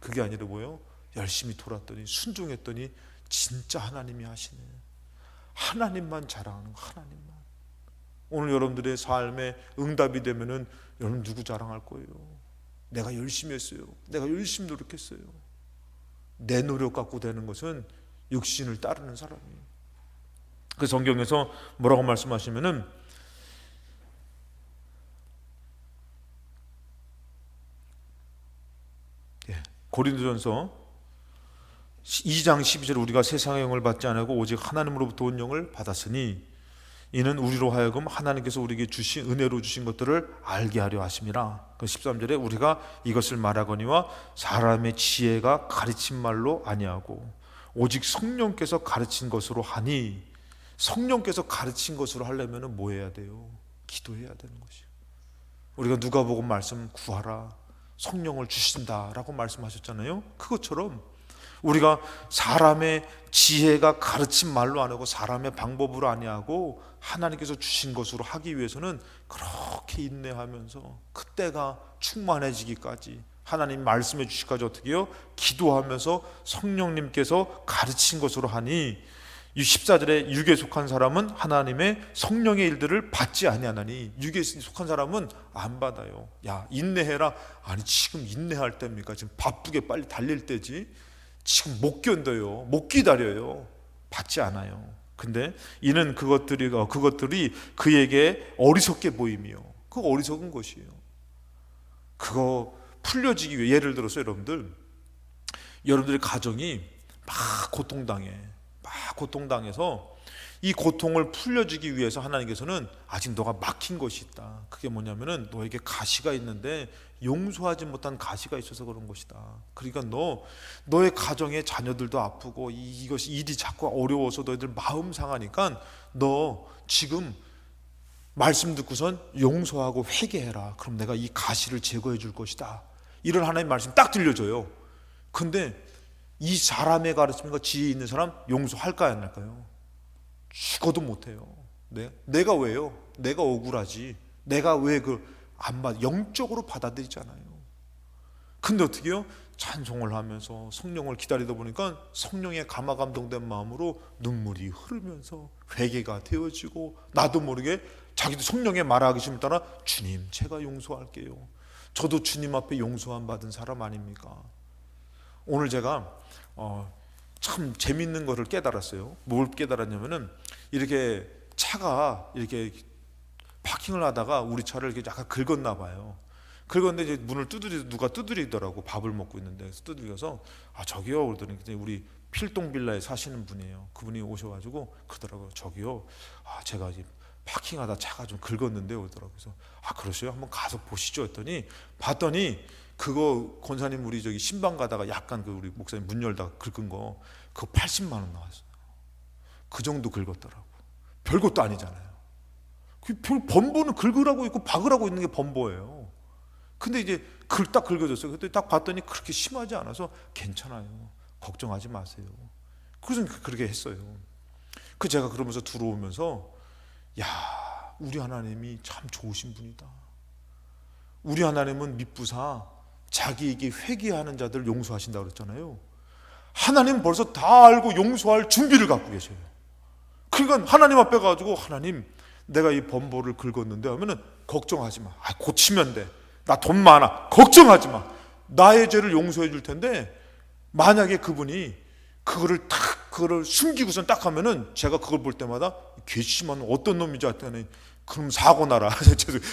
그게 아니라 뭐예요? 열심히 돌았더니 순종했더니 진짜 하나님이 하시네. 하나님만 자랑하는 거, 하나님만. 오늘 여러분들의 삶에 응답이 되면은 여러분 누구 자랑할 거예요? 내가 열심히 했어요, 내가 열심히 노력했어요. 내 노력 갖고 되는 것은 육신을 따르는 사람이에요. 그 성경에서 뭐라고 말씀하시면은 고린도전서 2장 12절에 우리가 세상의 영을 받지 않고 오직 하나님으로부터 온 영을 받았으니 이는 우리로 하여금 하나님께서 우리에게 주신 은혜로 주신 것들을 알게 하려 하심이라. 그 13절에 우리가 이것을 말하거니와 사람의 지혜가 가르친 말로 아니하고 오직 성령께서 가르친 것으로 하니. 성령께서 가르친 것으로 하려면 뭐 해야 돼요? 기도해야 되는 것이에요. 우리가 누가복음 말씀 구하라, 성령을 주신다라고 말씀하셨잖아요. 그것처럼 우리가 사람의 지혜가 가르친 말로 안 하고 사람의 방법으로 아니하고 하나님께서 주신 것으로 하기 위해서는 그렇게 인내하면서 그때가 충만해지기까지, 하나님 말씀해 주시기까지 어떻게 해요? 기도하면서 성령님께서 가르친 것으로 하니. 이 14절에 육에 속한 사람은 하나님의 성령의 일들을 받지 아니하나니. 육에 속한 사람은 안 받아요. 야 인내해라. 아니 지금 인내할 때입니까? 지금 바쁘게 빨리 달릴 때지. 지금 못 견뎌요, 못 기다려요. 받지 않아요. 근데 이는 그것들이 그에게 어리석게 보이며, 그거 어리석은 것이에요. 그거 풀려지기 위해, 예를 들어서 여러분들의 가정이 막 고통당해서 이 고통을 풀려지기 위해서 하나님께서는 아직 너가 막힌 것이 있다. 그게 뭐냐면은 너에게 가시가 있는데 용서하지 못한 가시가 있어서 그런 것이다. 그러니까 너의 가정의 자녀들도 아프고 이것이 일이 자꾸 어려워서 너희들 마음 상하니까 너 지금 말씀 듣고선 용서하고 회개해라. 그럼 내가 이 가시를 제거해 줄 것이다. 이런 하나님의 말씀이 딱 들려줘요. 근데 이 사람의 가르침과 지혜 있는 사람 용서할까요, 안 할까요? 죽어도 못해요. 내가 왜요? 내가 억울하지. 내가 왜 영적으로 받아들이잖아요. 근데 어떻게 해요? 찬송을 하면서 성령을 기다리다 보니까 성령의 감화감동된 마음으로 눈물이 흐르면서 회개가 되어지고, 나도 모르게 자기도 성령의 말하기심을 따라 주님 제가 용서할게요. 저도 주님 앞에 용서함 받은 사람 아닙니까? 오늘 제가 참 재밌는 것을 깨달았어요. 뭘 깨달았냐면은 이렇게 차가 이렇게 파킹을 하다가 우리 차를 이렇게 약간 긁었나 봐요. 긁었는데 이제 문을 누가 두드리더라고. 밥을 먹고 있는데 두드려서 저기요 그러더니 우리 필동 빌라에 사시는 분이에요. 그분이 오셔가지고 그러더라고요. 저기요 제가 이제 파킹하다 차가 좀 긁었는데 오더라고요. 그래서 그러세요? 한번 가서 보시죠 했더니 봤더니 그거 권사님 우리 저기 신방 가다가 약간 그 우리 목사님 문 열다가 긁은 거 그거 80만 원 나왔어요. 그 정도 긁었더라고. 별것도 아니잖아요. 그 범보는 긁으라고 있고 박으라고 있는 게 범보예요. 근데 이제 딱 긁어졌어요. 그때 딱 봤더니 그렇게 심하지 않아서 괜찮아요. 걱정하지 마세요. 그래서 그렇게 했어요. 그 제가 그러면서 들어오면서 야, 우리 하나님이 참 좋으신 분이다. 우리 하나님은 미쁘사 자기에게 회개하는 자들 용서하신다고 그랬잖아요. 하나님 벌써 다 알고 용서할 준비를 갖고 계셔요. 그러니까 하나님 앞에 가지고 하나님 내가 이 범보를 긁었는데 하면은 걱정하지 마. 고치면 돼. 나 돈 많아. 걱정하지 마. 나의 죄를 용서해 줄 텐데 만약에 그분이 그거를 숨기고선 딱 하면은 제가 그걸 볼 때마다 괘씸한 어떤 놈이지 했더니 그럼 사고 나라.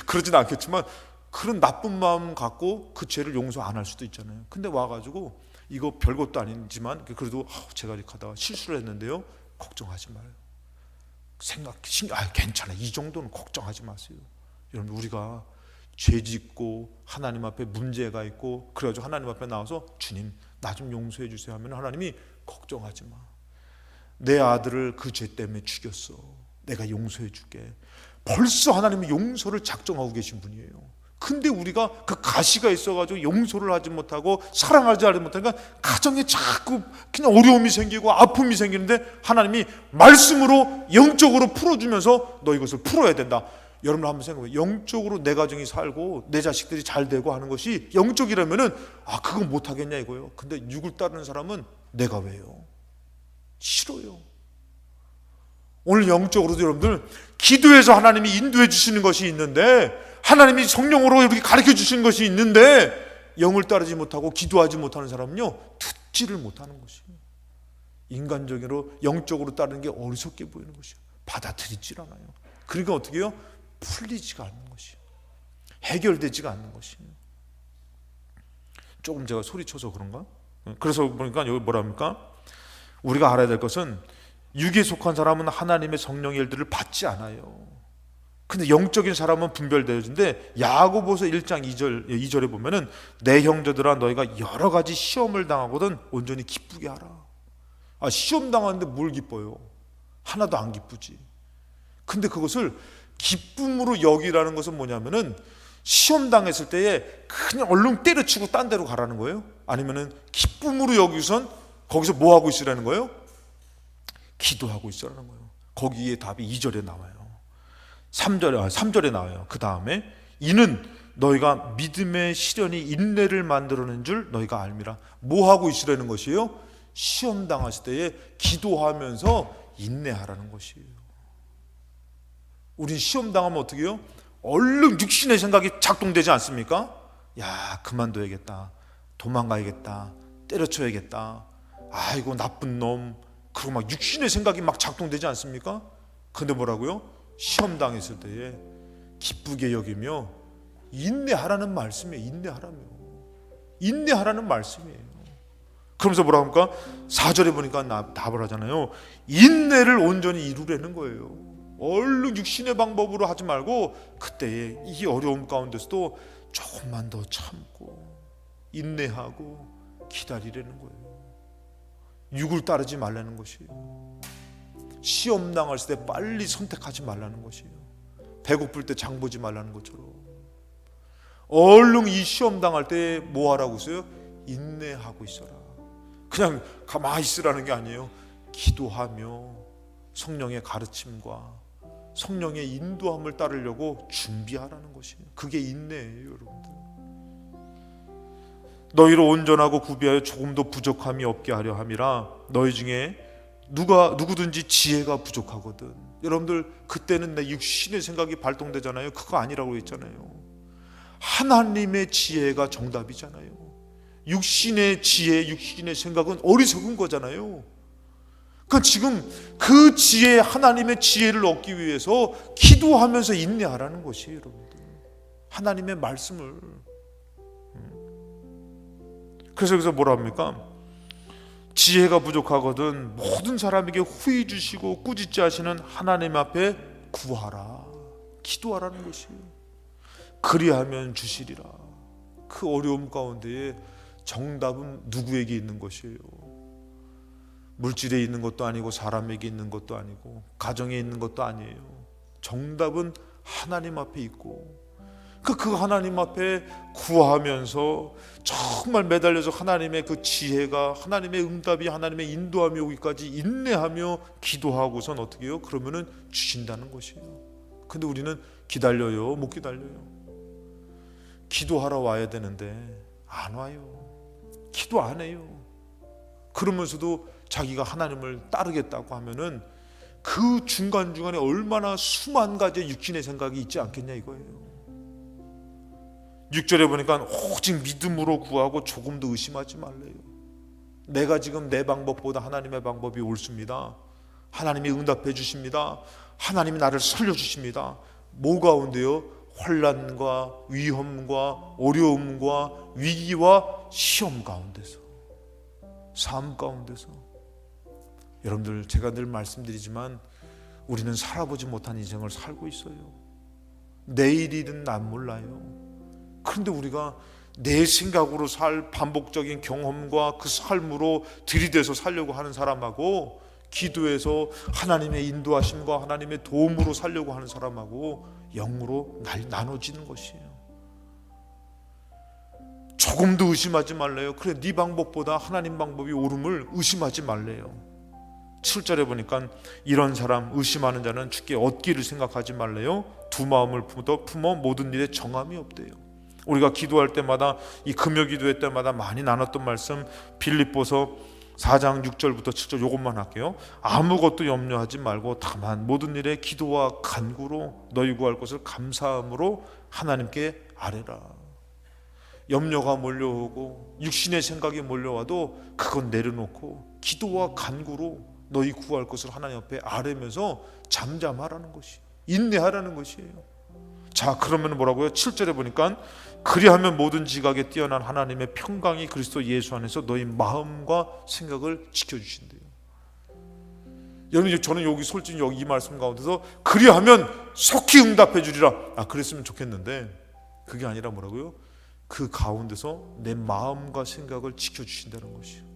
그러진 않겠지만 그런 나쁜 마음 갖고 그 죄를 용서 안 할 수도 있잖아요. 근데 와가지고 이거 별것도 아니지만 그래도 제가 이렇게 하다가 실수를 했는데요. 걱정하지 마요. 괜찮아. 이 정도는 걱정하지 마세요. 여러분 우리가 죄 짓고 하나님 앞에 문제가 있고 그래가지고 하나님 앞에 나와서 주님 나 좀 용서해 주세요 하면 하나님이 걱정하지 마. 내 아들을 그 죄 때문에 죽였어. 내가 용서해 줄게. 벌써 하나님은 용서를 작정하고 계신 분이에요. 근데 우리가 그 가시가 있어가지고 용서를 하지 못하고 사랑하지 못하니까 가정에 자꾸 그냥 어려움이 생기고 아픔이 생기는데 하나님이 말씀으로 영적으로 풀어주면서 너 이것을 풀어야 된다. 여러분 한번 생각해보세요. 영적으로 내 가정이 살고 내 자식들이 잘 되고 하는 것이 영적이라면은 그거 못하겠냐 이거예요. 근데 육을 따르는 사람은 내가 왜요? 싫어요. 오늘 영적으로도 여러분들 기도해서 하나님이 인도해 주시는 것이 있는데 하나님이 성령으로 이렇게 가르쳐 주시는 것이 있는데 영을 따르지 못하고 기도하지 못하는 사람은요 듣지를 못하는 것이에요. 인간적으로 영적으로 따르는 게 어리석게 보이는 것이에요. 받아들이질 않아요. 그러니까 어떻게 해요? 풀리지가 않는 것이에요. 해결되지가 않는 것이에요. 조금 제가 소리쳐서 그런가? 그래서 보니까 여기 뭐라 합니까? 우리가 알아야 될 것은 육에 속한 사람은 하나님의 성령의 일들을 받지 않아요. 근데 영적인 사람은 분별되어지는데 야고보서 1장 2절에 보면은 내 형제들아 너희가 여러 가지 시험을 당하거든 온전히 기쁘게 하라. 시험 당하는데 뭘 기뻐요? 하나도 안 기쁘지. 근데 그것을 기쁨으로 여기라는 것은 뭐냐면은 시험 당했을 때에 그냥 얼른 때려치고 딴 데로 가라는 거예요? 아니면은 기쁨으로 여기선 거기서 뭐 하고 있으라는 거예요? 기도하고 있으라는 거예요. 거기에 답이 2절에 나와요. 3절에 나와요. 그 다음에 이는 너희가 믿음의 시련이 인내를 만들어낸 줄 너희가 알미라. 뭐 하고 있으라는 것이에요? 시험 당했을 때에 기도하면서 인내하라는 것이에요. 우린 시험 당하면 어떻게 해요? 얼른 육신의 생각이 작동되지 않습니까? 야, 그만둬야겠다. 도망가야겠다. 때려쳐야겠다. 아이고 나쁜 놈. 그리고 막 육신의 생각이 막 작동되지 않습니까? 근데 뭐라고요? 시험 당했을 때에 기쁘게 여기며 인내하라는 말씀이에요. 인내하라는 말씀이에요. 그러면서 뭐라고 합니까? 4절에 보니까 답을 하잖아요. 인내를 온전히 이루려는 거예요. 얼른 육신의 방법으로 하지 말고 그때의 이 어려움 가운데서도 조금만 더 참고 인내하고 기다리려는 거예요. 육을 따르지 말라는 것이에요. 시험 당했을 때 빨리 선택하지 말라는 것이에요. 배고플 때 장 보지 말라는 것처럼 얼른 이 시험 당할 때 뭐 하라고 있어요? 인내하고 있어라. 그냥 가만히 있으라는 게 아니에요. 기도하며 성령의 가르침과 성령의 인도함을 따르려고 준비하라는 것이에요. 그게 인내예요, 여러분들. 너희를 온전하고 구비하여 조금도 부족함이 없게 하려 함이라. 너희 중에 누구든지 지혜가 부족하거든. 여러분들 그때는 내 육신의 생각이 발동되잖아요. 그거 아니라고 했잖아요. 하나님의 지혜가 정답이잖아요. 육신의 지혜, 육신의 생각은 어리석은 거잖아요. 그러니까 지금 그 지혜, 하나님의 지혜를 얻기 위해서 기도하면서 인내하라는 것이에요, 여러분들. 하나님의 말씀을. 그래서 여기서 뭐라 합니까? 지혜가 부족하거든 모든 사람에게 후히 주시고 꾸짖지 하시는 하나님 앞에 구하라, 기도하라는 것이에요. 그리하면 주시리라. 그 어려움 가운데에 정답은 누구에게 있는 것이에요? 물질에 있는 것도 아니고 사람에게 있는 것도 아니고 가정에 있는 것도 아니에요. 정답은 하나님 앞에 있고 그 하나님 앞에 구하면서 정말 매달려서 하나님의 그 지혜가, 하나님의 응답이, 하나님의 인도함이 오기까지 인내하며 기도하고선 어떻게 해요? 그러면은 주신다는 것이에요. 근데 우리는 기다려요? 못 기다려요? 기도하러 와야 되는데 안 와요. 기도 안 해요. 그러면서도 자기가 하나님을 따르겠다고 하면은 그 중간중간에 얼마나 수만 가지의 육신의 생각이 있지 않겠냐 이거예요. 6절에 보니까 오직 믿음으로 구하고 조금도 의심하지 말래요. 내가 지금 내 방법보다 하나님의 방법이 옳습니다. 하나님이 응답해 주십니다. 하나님이 나를 살려주십니다. 뭐 가운데요? 혼란과 위험과 어려움과 위기와 시험 가운데서, 삶 가운데서. 여러분들, 제가 늘 말씀드리지만 우리는 살아보지 못한 인생을 살고 있어요. 내일이든 난 몰라요. 그런데 우리가 내 생각으로 살 반복적인 경험과 그 삶으로 들이대서 살려고 하는 사람하고, 기도해서 하나님의 인도하심과 하나님의 도움으로 살려고 하는 사람하고 영으로 나눠지는 것이에요. 조금도 의심하지 말래요. 그래, 네 방법보다 하나님 방법이 옳음을 의심하지 말래요. 7절에 보니까 이런 사람, 의심하는 자는 주께 얻기를 생각하지 말래요. 두 마음을 품어 모든 일에 정함이 없대요. 우리가 기도할 때마다, 이 금요 기도회 때마다 많이 나눴던 말씀, 빌립보서 4장 6절부터 7절 요것만 할게요. 아무것도 염려하지 말고 다만 모든 일에 기도와 간구로 너희 구할 것을 감사함으로 하나님께 아뢰라. 염려가 몰려오고 육신의 생각이 몰려와도 그건 내려놓고 기도와 간구로 너희 구할 것을 하나님 앞에 아뢰면서 잠잠하라는 것이, 인내하라는 것이에요. 자, 그러면 뭐라고요? 7절에 보니까 그리하면 모든 지각에 뛰어난 하나님의 평강이 그리스도 예수 안에서 너희 마음과 생각을 지켜주신대요. 여러분, 저는 여기 솔직히 이 말씀 가운데서 그리하면 속히 응답해 주리라, 그랬으면 좋겠는데 그게 아니라 뭐라고요? 그 가운데서 내 마음과 생각을 지켜주신다는 것이에요.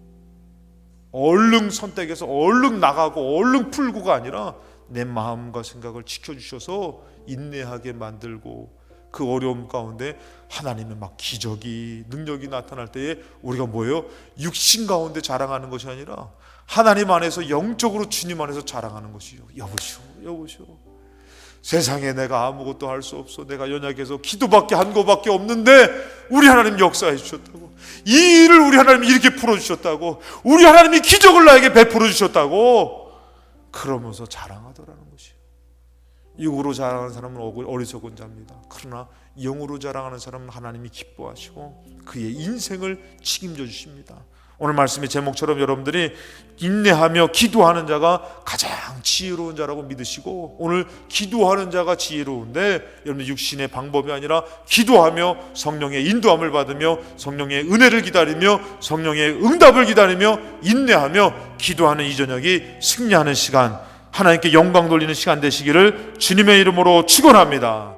얼른 선택해서 얼른 나가고 얼른 풀고가 아니라 내 마음과 생각을 지켜주셔서 인내하게 만들고, 그 어려움 가운데 하나님의 막 기적이, 능력이 나타날 때에 우리가 뭐예요? 육신 가운데 자랑하는 것이 아니라 하나님 안에서 영적으로 주님 안에서 자랑하는 것이요. 여보시오, 세상에 내가 아무것도 할 수 없어. 내가 연약해서 기도밖에 한 거밖에 없는데 우리 하나님 역사해 주셨다고, 이 일을 우리 하나님이 이렇게 풀어주셨다고, 우리 하나님이 기적을 나에게 베풀어 주셨다고 그러면서 자랑하더라는 것이에요. 육으로 자랑하는 사람은 어리석은 자입니다. 그러나 영으로 자랑하는 사람은 하나님이 기뻐하시고 그의 인생을 책임져 주십니다. 오늘 말씀의 제목처럼 여러분들이 인내하며 기도하는 자가 가장 지혜로운 자라고 믿으시고, 오늘 기도하는 자가 지혜로운데 여러분 육신의 방법이 아니라 기도하며 성령의 인도함을 받으며 성령의 은혜를 기다리며 성령의 응답을 기다리며 인내하며 기도하는 이 저녁이 승리하는 시간, 하나님께 영광 돌리는 시간 되시기를 주님의 이름으로 축원합니다.